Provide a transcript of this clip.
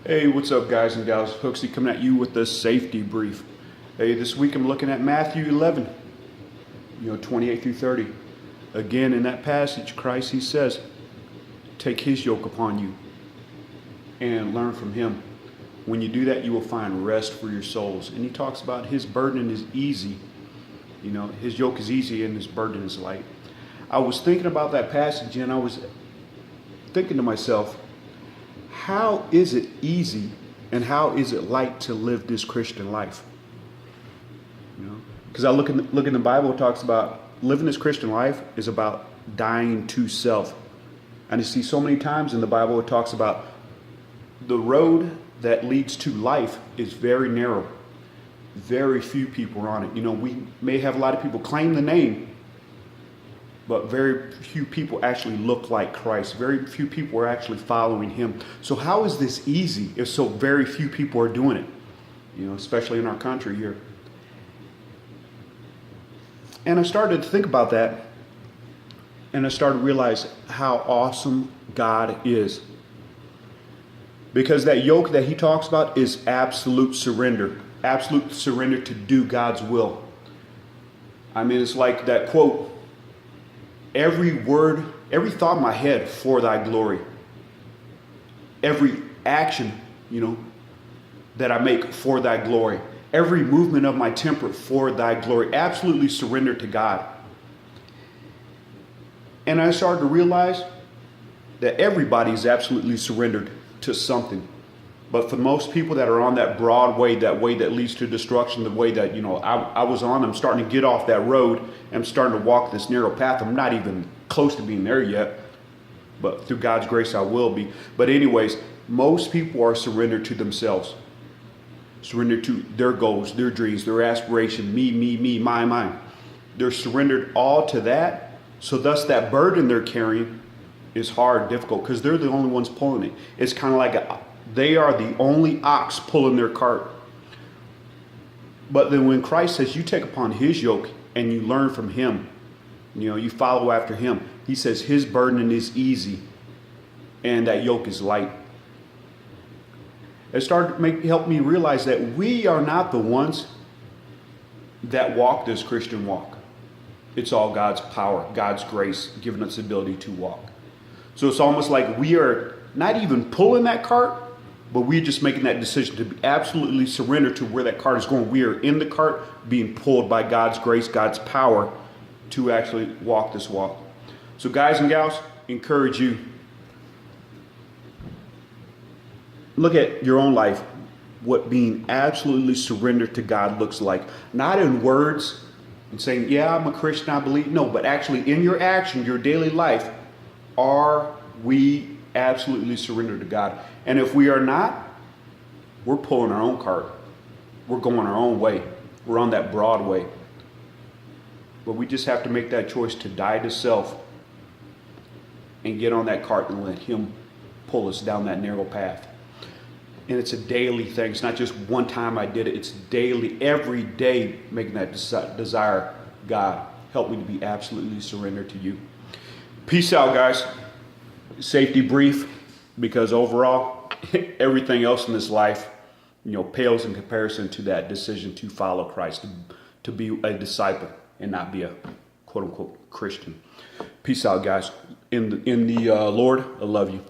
Hey, what's up, guys and gals? Hooksy coming at you with the safety brief. Hey, this week I'm looking at Matthew 11, 28 through 30. Again, in that passage, Christ, he says, take his yoke upon you and learn from him. When you do that, you will find rest for your souls. And he talks about his burden is easy. His yoke is easy and his burden is light. I was thinking about that passage and I was thinking to myself, how is it easy and how is it light to live this Christian life? Because I look in the Bible, it talks about living this Christian life is about dying to self. And you see so many times in the Bible, it talks about the road that leads to life is very narrow. Very few people are on it. We may have a lot of people claim the name, but very few people actually look like Christ. Very few people are actually following him. So how is this easy if so very few people are doing it? Especially in our country here. And I started to think about that. And I started to realize how awesome God is. Because that yoke that he talks about is absolute surrender. Absolute surrender to do God's will. I mean, it's like that quote, every word, every thought in my head for thy glory. Every action, that I make for thy glory. Every movement of my temper for thy glory. Absolutely surrender to God. And I started to realize that everybody's absolutely surrendered to something. But for most people that are on that broad way, that way that leads to destruction, the way that, I was on, I'm starting to get off that road. I'm starting to walk this narrow path. I'm not even close to being there yet. But through God's grace, I will be. But anyways, most people are surrendered to themselves. Surrendered to their goals, their dreams, their aspiration, me, mine. They're surrendered all to that. So thus that burden they're carrying is hard, difficult, because they're the only ones pulling it. It's kind of like they are the only ox pulling their cart. But then when Christ says you take upon his yoke and you learn from him, you follow after him. He says his burden is easy and that yoke is light. It started to help me realize that we are not the ones that walk this Christian walk. It's all God's power, God's grace, giving us the ability to walk. So it's almost like we are not even pulling that cart, but we're just making that decision to be absolutely surrender to where that cart is going. We are in the cart being pulled by God's grace, God's power to actually walk this walk. So guys and gals, encourage you. Look at your own life, what being absolutely surrendered to God looks like. Not in words and saying, yeah, I'm a Christian, I believe. No, but actually in your action, your daily life, are we absolutely surrendered to God? And if we are not, we're pulling our own cart. We're going our own way. We're on that broad way. But we just have to make that choice to die to self and get on that cart and let him pull us down that narrow path. And it's a daily thing. It's not just one time I did it. It's daily, every day, making that desire. God, help me to be absolutely surrendered to you. Peace out, guys. Safety brief, because overall, everything else in this life, pales in comparison to that decision to follow Christ, to be a disciple and not be a quote unquote Christian. Peace out, guys. In the Lord, I love you.